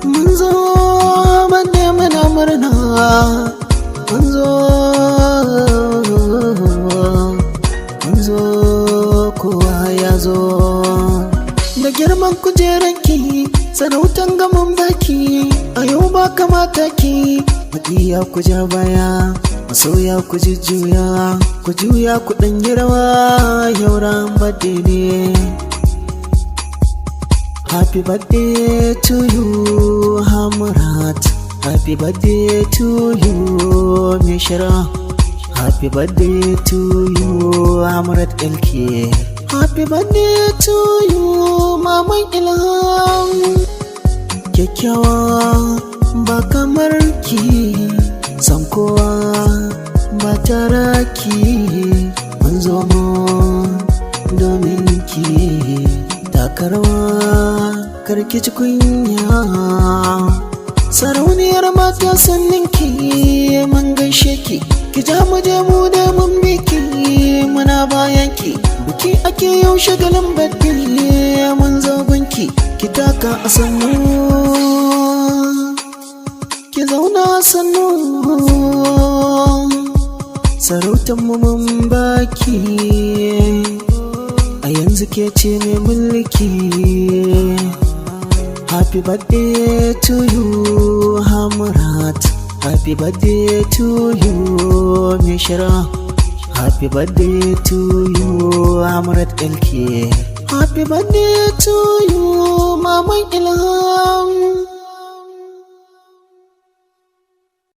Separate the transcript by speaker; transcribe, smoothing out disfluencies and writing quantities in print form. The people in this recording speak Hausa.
Speaker 1: mun zo manne muna murna, mun zo kowa ya zo da girman kujeranki, sarautan gaman baki a yau ba kamata ki maƙiya ku ja baya, masoya ku jujjuya, ku juya ku ɗan yi rawa, yau ran birthday ne. Happy birthday to you Hamrat, happy birthday to you Mishra, happy birthday to you Hamrat LK, happy birthday to you Maman Ilham. Kyakkyawa ba kamar ki, san kowa ba tara ki, mun zo mu domin ki takarwa karki ci kunya. Sarauniyar mata sannin ki mun gaishe ki, ki ja mu je mu da mun biki muna bayan ki, biki ake yau shagalin birthday mun zo gunki, ki taka a sannu ki zauna a sannu, sarautar mu mun baki a yanzu ke ce mai mulki. Happy birthday to you Hamrat, happy birthday to you Mishra, happy birthday to you Hamrat LK, happy birthday to you Maman Ilham.